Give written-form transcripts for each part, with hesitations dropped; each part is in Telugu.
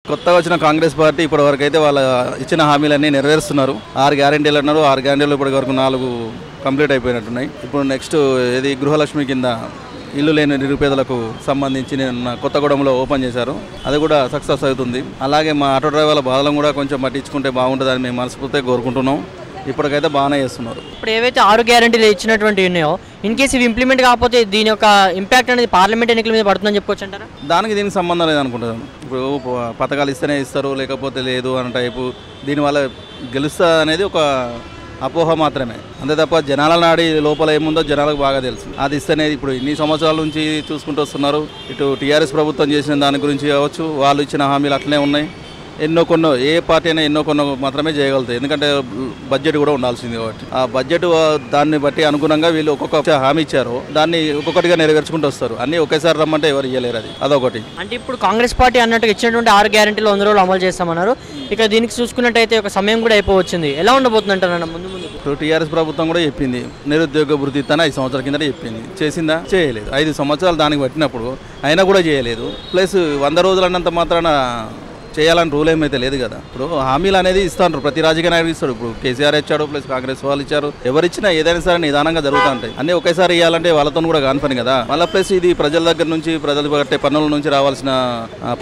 కొత్తగా వచ్చిన కాంగ్రెస్ పార్టీ ఇప్పటి వరకు అయితే వాళ్ళ ఇచ్చిన హామీలన్నీ నెరవేరుస్తున్నారు. 6 గ్యారెంటీలు అన్నారు. 6 గ్యారెంటీలు ఇప్పటి వరకు 4 కంప్లీట్ అయిపోయినట్టున్నాయి. ఇప్పుడు నెక్స్ట్ ఇది గృహలక్ష్మి కింద ఇల్లు లేని నిరుపేదలకు సంబంధించి నిన్న కొత్తగూడెంలో ఓపెన్ చేశారు. అది కూడా సక్సెస్ అవుతుంది. అలాగే మా ఆటో డ్రైవర్ల బాధలను కూడా కొంచెం పట్టించుకుంటే బాగుంటుందని మేము మనస్ఫూర్తిగా కోరుకుంటున్నాం. ఇప్పటికైతే బాగానే చేస్తున్నారు. ఇప్పుడు ఏవైతే 6 గ్యారెంటీలు ఇచ్చినటువంటి ఉన్నాయో ఇన్ కేసు ఇవి ఇంప్లిమెంట్ కాకపోతే దీని యొక్క ఇంపాక్ట్ అనేది పార్లమెంట్ ఎన్నికల మీద పడుతుందని చెప్పుకోవచ్చు అంటారా? దీనికి సంబంధం లేదనుకుంటున్నాను. ఇప్పుడు పథకాలు ఇస్తేనే ఇస్తారు, లేకపోతే లేదు అన్న టైపు దీనివల్ల గెలుస్తా అనేది ఒక అపోహ మాత్రమే, అంతే తప్ప జనాల నాడి లోపల ఏముందో జనాలకు బాగా తెలుసు. అది ఇస్తేనే ఇప్పుడు ఇన్ని సంవత్సరాల నుంచి చూసుకుంటూ వస్తున్నారు. ఇటు టీఆర్ఎస్ ప్రభుత్వం చేసిన దాని గురించి కావచ్చు, వాళ్ళు ఇచ్చిన హామీలు అట్లనే ఉన్నాయి. ఎన్నో ఏ పార్టీ అయినా ఎన్నో మాత్రమే చేయగలుగుతాయి. ఎందుకంటే బడ్జెట్ కూడా ఉండాల్సింది కాబట్టి ఆ బడ్జెట్ దాన్ని బట్టి అనుగుణంగా వీళ్ళు ఒక్కొక్క హామీ ఇచ్చారు, దాన్ని ఒక్కొక్కటిగా నెరవేర్చుకుంటూ వస్తారు. అన్ని ఒకేసారి రమ్మంటే ఎవరు ఇవ్వలేరు. అదొకటి. అంటే ఇప్పుడు కాంగ్రెస్ పార్టీ అన్నట్టు ఇచ్చినటువంటి 6 గ్యారెంటీలు 100 రోజులు అమలు చేస్తామన్నారు. ఇక దీనికి చూసుకున్నట్టయితే ఒక సమయం కూడా అయిపోవచ్చింది. ఎలా ఉండబోతుంది అంటారన్న ముందు ఇప్పుడు టీఆర్ఎస్ ప్రభుత్వం కూడా చెప్పింది నిరుద్యోగ భృతి ఇస్తాను 5 సంవత్సరాల కింద చెప్పింది. చేసిందా? చేయలేదు. 5 సంవత్సరాలు దానికి పట్టినప్పుడు అయినా కూడా చేయలేదు. ప్లస్ 100 రోజులు అన్నంత మాత్రాన చేయాలని రూల్ ఏమైతే లేదు కదా. ఇప్పుడు హామీలు అనేది ఇస్తాను, ప్రతి రాజకీయ నాయకుడు ఇస్తాడు. ఇప్పుడు కేసీఆర్ ఇచ్చాడు, ప్లస్ కాంగ్రెస్ వాళ్ళు ఇచ్చారు. ఎవరిచ్చినా ఏదైనా సరే నిదానంగా జరుగుతూ ఉంటాయి. అన్నీ ఒకేసారి ఇవ్వాలంటే వాళ్ళతో కూడా కాని పని కదా. మళ్ళీ ప్లస్ ఇది ప్రజల దగ్గర నుంచి, ప్రజలు కట్టే పన్నుల నుంచి రావాల్సిన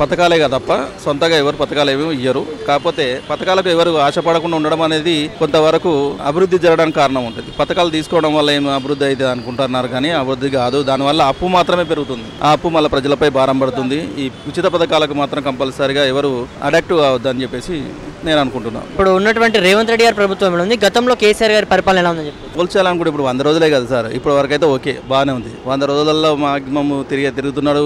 పథకాలే కదా తప్ప సొంతగా ఎవరు పథకాలు ఏమీ ఇయ్యరు. కాకపోతే పథకాలకు ఎవరు ఆశపడకుండా ఉండడం అనేది కొంతవరకు అభివృద్ధి జరగడానికి కారణం ఉంటుంది. పథకాలు తీసుకోవడం వల్ల ఏం అభివృద్ధి అయితే అనుకుంటున్నారు, కానీ అభివృద్ధి కాదు. దానివల్ల అప్పు మాత్రమే పెరుగుతుంది. ఆ అప్పు మళ్ళీ ప్రజలపై భారం పడుతుంది. ఈ ఉచిత పథకాలకు మాత్రం కంపల్సరీగా ఎవరు అడాక్టివ్ అవద్దని చెప్పేసి నేను అనుకుంటున్నాను. ఇప్పుడు ఉన్నటువంటి రేవంత్ రెడ్డి గారి ప్రభుత్వం ఉంది, గతంలో కేసీఆర్ గారి పరిపాలన ఎలా ఉందని చెప్పి పోల్చాలని కూడా ఇప్పుడు 100 రోజులే కదా సార్. ఇప్పటి వరకు అయితే ఓకే, బాగానే ఉంది. 100 రోజులలో మాక్సిమం తిరుగుతున్నాడు.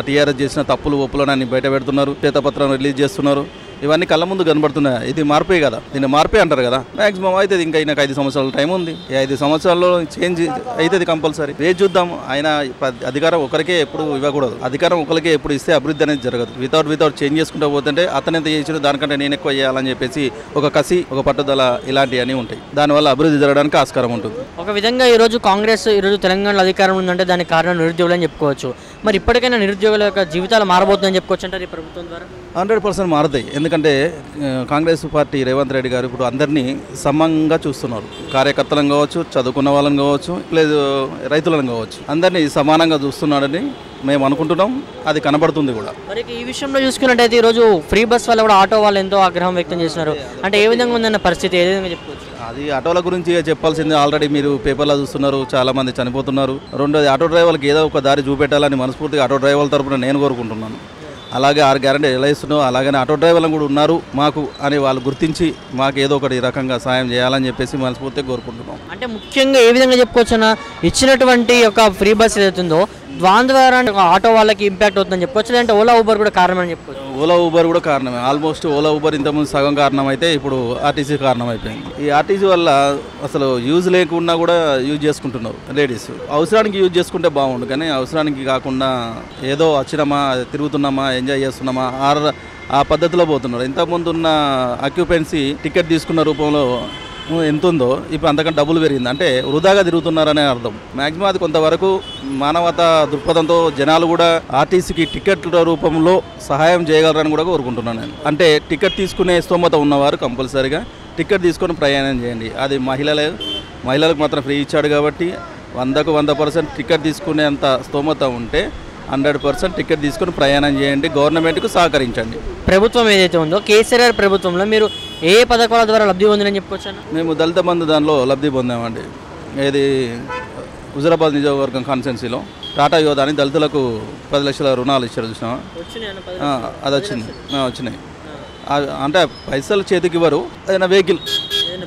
టీఆర్ఎస్ చేసిన తప్పులు ఒప్పులను బయట పెడుతున్నారు, శ్వేతపత్రం రిలీజ్ చేస్తున్నారు. ఇవన్నీ కళ్ళ ముందు కనబడుతున్నాయి. ఇది మార్పే కదా, దీన్ని మార్పే అంటారు కదా. మాక్సిమం అయితే ఇంకా ఈయనకు 5 సంవత్సరాల టైం ఉంది. ఈ 5 సంవత్సరాల్లో చేంజ్ అవుతుంది కంపల్సరీ. రేపు చూద్దాం. ఆయన అధికారం ఒకరికే ఎప్పుడు ఇవ్వకూడదు. అధికారం ఒకరికే ఎప్పుడు ఇస్తే అభివృద్ధి అనేది జరగదు. వితౌట్ చేంజ్ చేసుకుంటూ పోతుంటే అతను ఎంత చేసాడు దానికంటే నేను ఎక్కువ చేయాలని చెప్పేసి ఒక కసి, ఒక పట్టుదల ఇలాంటివన్నీ ఉంటాయి. దానివల్ల అభివృద్ధి జరగడానికి ఆస్కారం ఉంటుంది. ఒక విధంగా ఈరోజు కాంగ్రెస్ ఈరోజు తెలంగాణలో అధికారం ఉందంటే దానికి కారణం నిరుద్యోగులు అని చెప్పుకోవచ్చు. మరి ఇప్పటికైనా నిరుద్యోగుల యొక్క జీవితాలు మారబోతుందని చెప్పుకోవచ్చు అంటారు ఈ ప్రభుత్వం ద్వారా? 100% మారుతాయి. ఎందుకంటే కాంగ్రెస్ పార్టీ రేవంత్ రెడ్డి గారు ఇప్పుడు అందరినీ సమంగా చూస్తున్నారు. కార్యకర్తలను కావచ్చు, చదువుకున్న వాళ్ళని కావచ్చు, లేదు రైతులను కావచ్చు, అందరినీ సమానంగా చూస్తున్నాడని మేము అనుకుంటున్నాం. అది కనబడుతుంది కూడా. మరి ఈ విషయంలో చూసుకున్నట్టయితే ఈరోజు ఫ్రీ బస్ వల్ల కూడా ఆటో వాళ్ళు ఎంతో ఆగ్రహం వ్యక్తం చేస్తున్నారు. అంటే ఏ విధంగా ఉందన్న పరిస్థితి, ఏ విధంగా చెప్పుకోవచ్చు? అది ఆటోల గురించి చెప్పాల్సింది. ఆల్రెడీ మీరు పేపర్లో చూస్తున్నారు, చాలా మంది చనిపోతున్నారు. రెండోది ఆటో డ్రైవర్లకు ఏదో ఒక దారి చూపెట్టాలని మనస్ఫూర్తిగా ఆటో డ్రైవర్ల తరపున నేను కోరుకుంటున్నాను. అలాగే 6 గ్యారెంటీ ఎలా ఇస్తున్నావు అలాగనే ఆటో డ్రైవర్లు కూడా ఉన్నారు మాకు అని వాళ్ళు గుర్తించి మాకు ఏదో ఒకటి రకంగా సాయం చేయాలని చెప్పేసి మనస్ఫూర్తిగా కోరుకుంటున్నాం. అంటే ముఖ్యంగా ఏ విధంగా చెప్పుకోవచ్చున్నా ఇచ్చినటువంటి ఒక ఫ్రీ బస్ ఏదైతుందో దాని ద్వారా ఆటో వాళ్ళకి ఇంపాక్ట్ అవుతుందని చెప్పుకోవచ్చు, లేదంటే ఓలా ఊబర్ కూడా కారణం అని చెప్పుకోవచ్చు? ఓలా ఊబర్ కూడా కారణమే. ఆల్మోస్ట్ ఓలా ఊబర్ ఇంతకుముందు సగం కారణం అయితే ఇప్పుడు ఆర్టీసీ కారణం అయిపోయింది. ఈ ఆర్టీసీ వల్ల అసలు యూజ్ లేకుండా కూడా యూజ్ చేసుకుంటున్నారు లేడీస్. అవసరానికి యూజ్ చేసుకుంటే బాగుండు, కానీ అవసరానికి కాకుండా ఏదో వచ్చినామా, తిరుగుతున్నామా, ఎంజాయ్ చేస్తున్నామా ఆ పద్ధతిలో పోతున్నారు. ఇంతకుముందు ఉన్న ఆక్యుపెన్సీ టికెట్ తీసుకున్న రూపంలో ఎంత ఉందో ఇప్పుడు అంతకంటే డబ్బులు పెరిగింది. అంటే వృధాగా తిరుగుతున్నారనే అర్థం. మ్యాక్సిమం అది కొంతవరకు మానవతా దృక్పథంతో జనాలు కూడా ఆర్టీసీకి టికెట్ల రూపంలో సహాయం చేయగలరని కూడా కోరుకుంటున్నాను నేను. అంటే టికెట్ తీసుకునే స్తోమత ఉన్నవారు కంపల్సరీగా టికెట్ తీసుకొని ప్రయాణం చేయండి. అది మహిళలకు మాత్రం ఫ్రీ ఇచ్చాడు కాబట్టి 100కు 100% టికెట్ తీసుకునేంత స్తోమత ఉంటే 100% టికెట్ తీసుకొని ప్రయాణం చేయండి. గవర్నమెంట్కు సహకరించండి. ప్రభుత్వం ఏదైతే ఉందో కేసీఆర్ ప్రభుత్వంలో మీరు ఏ పథకాల ద్వారా లబ్ధి పొందినని చెప్పుకోవచ్చు? మేము దళిత బంధు దానిలో లబ్ధి పొందామండి. ఏది హుజరాబాద్ నియోజకవర్గం కాన్స్టిట్యున్సీలో టాటా యోధా అని దళితులకు 10 లక్షల రుణాలు ఇచ్చారు చూసినావా? అది వచ్చినాయి. అంటే పైసలు చేతికి ఇవ్వరు, ఏదైనా వెహికల్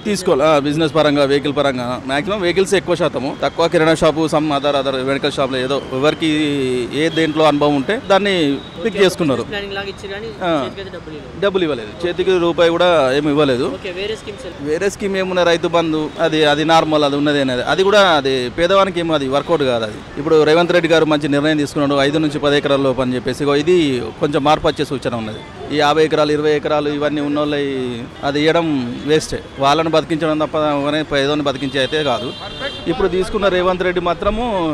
తీసుకోవాలి. బిజినెస్ పరంగా, వెహికల్ పరంగా మాక్సిమం వెహికల్స్ ఎక్కువ శాతము, తక్కువ కిరాణా షాపు, సమ్ అదర్ మెడికల్ షాప్లో ఏదో ఎవరికి ఏ దేంట్లో అనుభవం ఉంటే దాన్ని పిక్ చేసుకున్నారు. డబ్బులు ఇవ్వలేదు, చేతికి రూపాయి కూడా ఏమి ఇవ్వలేదు. వేరే స్కీమ్ ఏమున్నా రైతు బంధు అది నార్మల్, అది ఉన్నది అనేది. అది కూడా అది పేదవానికి ఏమో అది వర్కౌట్ కాదు. అది ఇప్పుడు రేవంత్ రెడ్డి గారు మంచి నిర్ణయం తీసుకున్నాడు. 5 నుంచి 10 ఎకరాల్లో పని చెప్పేసి ఇది కొంచెం మార్పు వచ్చే సూచన ఉన్నది. ఈ 50 ఎకరాలు 20 ఎకరాలు ఇవన్నీ ఉన్న వాళ్ళు అది ఇవ్వడం వేస్టే. వాళ్ళని బతికించడం తప్ప పేదోని బతికించే అయితే కాదు. ఇప్పుడు తీసుకున్న రేవంత్ రెడ్డి మాత్రము